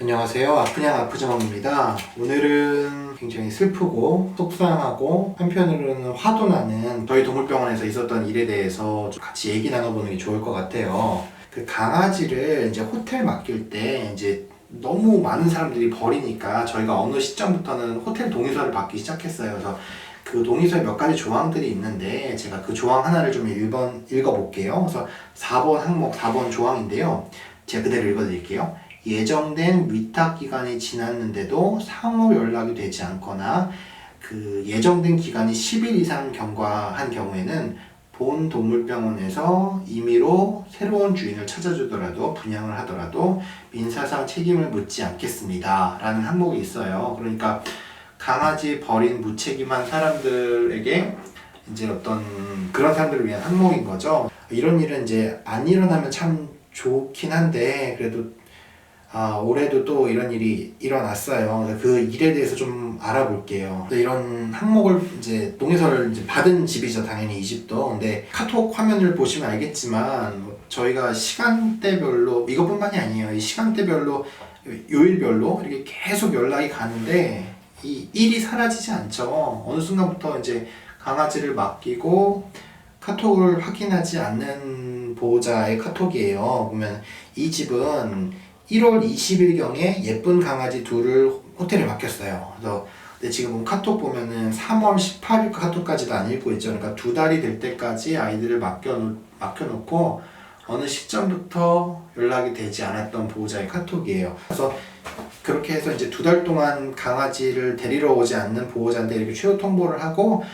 안녕하세요. 아프냥 아프정입니다. 오늘은 굉장히 슬프고 속상하고 한편으로는 화도 나는 저희 동물병원에서 있었던 일에 대해서 좀 같이 얘기 나눠보는 게 좋을 것 같아요. 그 강아지를 이제 호텔 맡길 때 이제 너무 많은 사람들이 버리니까 저희가 어느 시점부터는 호텔 동의서를 받기 시작했어요. 그래서 그 동의서에 몇 가지 조항들이 있는데 제가 그 조항 하나를 좀 읽어볼게요. 그래서 4번 항목 4번 조항인데요. 제가 그대로 읽어드릴게요. 예정된 위탁 기간이 지났는데도 상호 연락이 되지 않거나 그 예정된 기간이 10일 이상 경과한 경우에는 본 동물병원에서 임의로 새로운 주인을 찾아주더라도 분양을 하더라도 민사상 책임을 묻지 않겠습니다 라는 항목이 있어요. 그러니까 강아지 버린 무책임한 사람들에게 이제 어떤 그런 사람들을 위한 항목인 거죠. 이런 일은 이제 안 일어나면 참 좋긴 한데 그래도 올해도 또 이런 일이 일어났어요. 그 일에 대해서 좀 알아볼게요. 이런 항목을 이제 동의서를 이제 받은 집이죠, 당연히 이 집도. 근데 카톡 화면을 보시면 알겠지만 저희가 시간대별로 이것뿐만이 아니에요. 이 시간대별로 요일별로 이렇게 계속 연락이 가는데 이 일이 사라지지 않죠. 어느 순간부터 이제 강아지를 맡기고 카톡을 확인하지 않는 보호자의 카톡이에요. 보면 이 집은 1월 20일경에 예쁜 강아지 둘을 호텔에 맡겼어요. 그래서 근데 지금 카톡 보면은 3월 18일 카톡까지도 안 읽고 있죠. 그러니까 2달이 될 때까지 아이들을 맡겨놓고 어느 시점부터 연락이 되지 않았던 보호자의 카톡이에요. 그래서 그렇게 해서 이제 2달 동안 강아지를 데리러 오지 않는 보호자한테 이렇게 최후 통보를 하고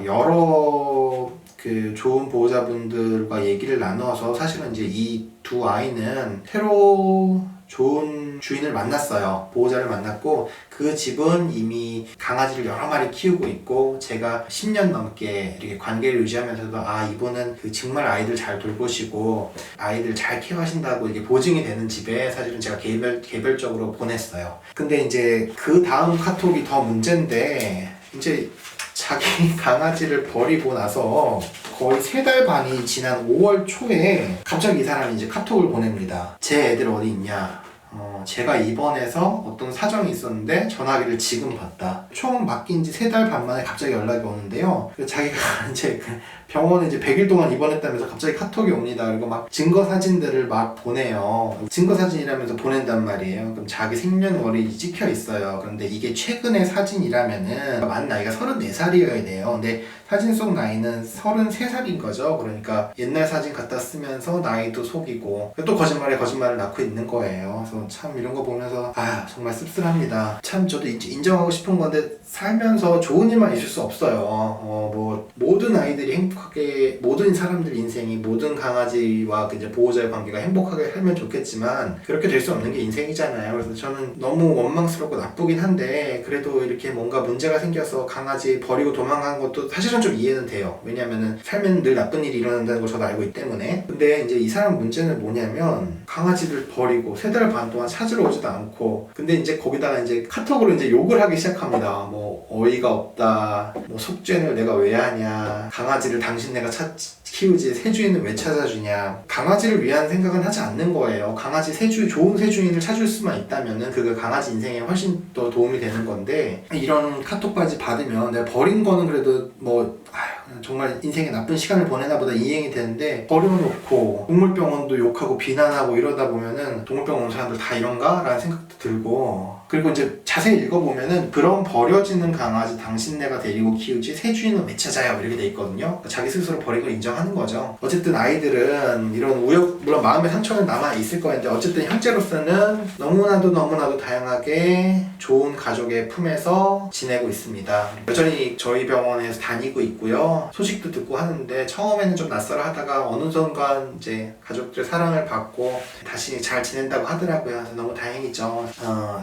여러 그 좋은 보호자분들과 얘기를 나눠서 사실은 이제 이 두 아이는 새로 좋은 주인을 만났어요. 보호자를 만났고 그 집은 이미 강아지를 여러 마리 키우고 있고 제가 10년 넘게 이렇게 관계를 유지하면서도 이분은 그 정말 아이들 잘 돌보시고 아이들 잘 케어하신다고 이게 보증이 되는 집에 사실은 제가 개별적으로 보냈어요. 근데 이제 그 다음 카톡이 더 문제인데 이제 자기 강아지를 버리고 나서 거의 3달 반이 지난 5월 초에 갑자기 이 사람이 이제 카톡을 보냅니다. 제 애들 어디 있냐? 제가 입원해서 어떤 사정이 있었는데 전화기를 지금 봤다. 총 맡긴 지 3달 반 만에 갑자기 연락이 오는데요. 자기가 이제 병원에 이제 100일 동안 입원했다면서 갑자기 카톡이 옵니다. 그리고 막 증거 사진들을 막 보내요. 증거 사진이라면서 보낸단 말이에요. 그럼 자기 생년월일이 찍혀 있어요. 그런데 이게 최근의 사진이라면은 만 나이가 34살이어야 돼요. 근데 사진 속 나이는 33살인 거죠. 그러니까 옛날 사진 갖다 쓰면서 나이도 속이고 또 거짓말에 거짓말을 낳고 있는 거예요. 그래서 참 이런 거 보면서 정말 씁쓸합니다. 참 저도 인정하고 싶은 건데 살면서 좋은 일만 있을 수 없어요. 뭐 모든 아이들이 행복하게 모든 사람들 인생이 모든 강아지와 이제 보호자의 관계가 행복하게 살면 좋겠지만 그렇게 될 수 없는 게 인생이잖아요. 그래서 저는 너무 원망스럽고 나쁘긴 한데 그래도 이렇게 뭔가 문제가 생겨서 강아지 버리고 도망간 것도 사실은 좀 이해는 돼요. 왜냐면은 살면 늘 나쁜 일이 일어난다는 걸 저도 알고 있기 때문에. 근데 이제 이 사람 문제는 뭐냐면 강아지를 버리고 3달 반 동안 찾으러 오지도 않고 근데 이제 거기다가 이제 카톡으로 이제 욕을 하기 시작합니다. 뭐 어이가 없다, 뭐 속죄를 내가 왜 하냐, 강아지를 당신네가 키우지 새 주인은 왜 찾아주냐. 강아지를 위한 생각은 하지 않는 거예요. 강아지 좋은 새 주인을 찾을 수만 있다면은 그게 강아지 인생에 훨씬 더 도움이 되는 건데 이런 카톡까지 받으면 내가 버린 거는 그래도 뭐 정말 인생에 나쁜 시간을 보내나 보다 이행이 되는데 버려놓고 동물병원도 욕하고 비난하고 이러다 보면은 동물병원 온 사람들 다 이런가? 라는 생각도 들고 그리고 이제 자세히 읽어보면은 그런 버려지는 강아지 당신네가 데리고 키우지 새 주인은 왜 찾아요? 이렇게 돼 있거든요. 그러니까 자기 스스로 버린 걸 인정하는 거죠. 어쨌든 아이들은 이런 물론 마음의 상처는 남아 있을 거였는데 어쨌든 현재로서는 너무나도 다양하게 좋은 가족의 품에서 지내고 있습니다. 여전히 저희 병원에서 다니고 있고요. 소식도 듣고 하는데 처음에는 좀 낯설어 하다가 어느 순간 이제 가족들의 사랑을 받고 다시 잘 지낸다고 하더라고요. 그래서 너무 다행이죠.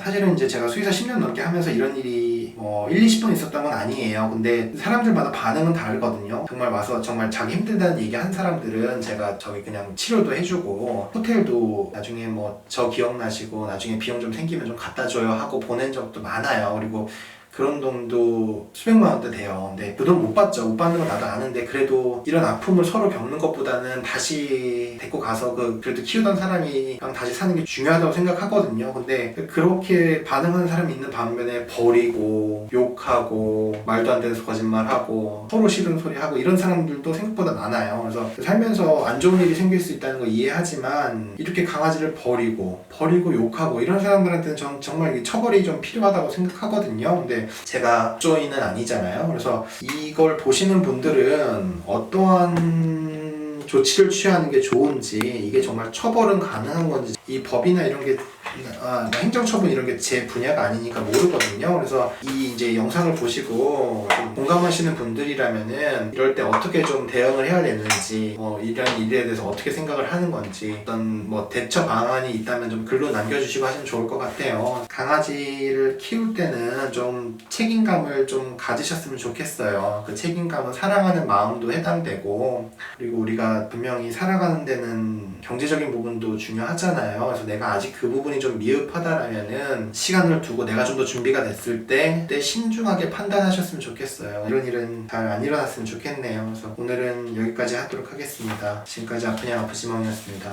사실은 이제 제가 수의사 10년 넘게 하면서 이런 일이 1, 20번 있었던 건 아니에요. 근데 사람들마다 반응은 다르거든요. 정말 와서 정말 자기 힘들다는 얘기 한 사람들은 제가 저기 그냥 치료도 해주고 호텔도 나중에 뭐 저 기억나시고 나중에 비용 좀 생기면 좀 갖다 줘요 하고 보낸 적도 많아요. 그리고 그런 돈도 수백만 원대 돼요. 근데 그 돈 못 받죠. 못 받는 건 나도 아는데 그래도 이런 아픔을 서로 겪는 것보다는 다시 데리고 가서 그래도 키우던 사람이랑 다시 사는 게 중요하다고 생각하거든요. 근데 그렇게 반응하는 사람이 있는 반면에 버리고 욕하고 말도 안 되는 거짓말하고 서로 싫은 소리 하고 이런 사람들도 생각보다 많아요. 그래서 살면서 안 좋은 일이 생길 수 있다는 거 이해하지만 이렇게 강아지를 버리고 욕하고 이런 사람들한테는 정말 처벌이 좀 필요하다고 생각하거든요. 근데 제가 법조인은 아니잖아요. 그래서 이걸 보시는 분들은 어떠한 조치를 취하는 게 좋은지, 이게 정말 처벌은 가능한 건지, 이 법이나 이런 게 행정처분 이런 게 제 분야가 아니니까 모르거든요. 그래서 이 이제 영상을 보시고 좀 공감하시는 분들이라면은 이럴 때 어떻게 좀 대응을 해야 되는지, 이런 일에 대해서 어떻게 생각을 하는 건지, 어떤 대처 방안이 있다면 좀 글로 남겨주시고 하시면 좋을 것 같아요. 강아지를 키울 때는 좀 책임감을 좀 가지셨으면 좋겠어요. 그 책임감은 사랑하는 마음도 해당되고, 그리고 우리가 분명히 살아가는 데는 경제적인 부분도 중요하잖아요. 그래서 내가 아직 그 부분이 좀 미흡하다라면은 시간을 두고 내가 좀 더 준비가 됐을 때 그때 신중하게 판단하셨으면 좋겠어요. 이런 일은 잘 안 일어났으면 좋겠네요. 그래서 오늘은 여기까지 하도록 하겠습니다. 지금까지 아프냐 아프지멍이었습니다.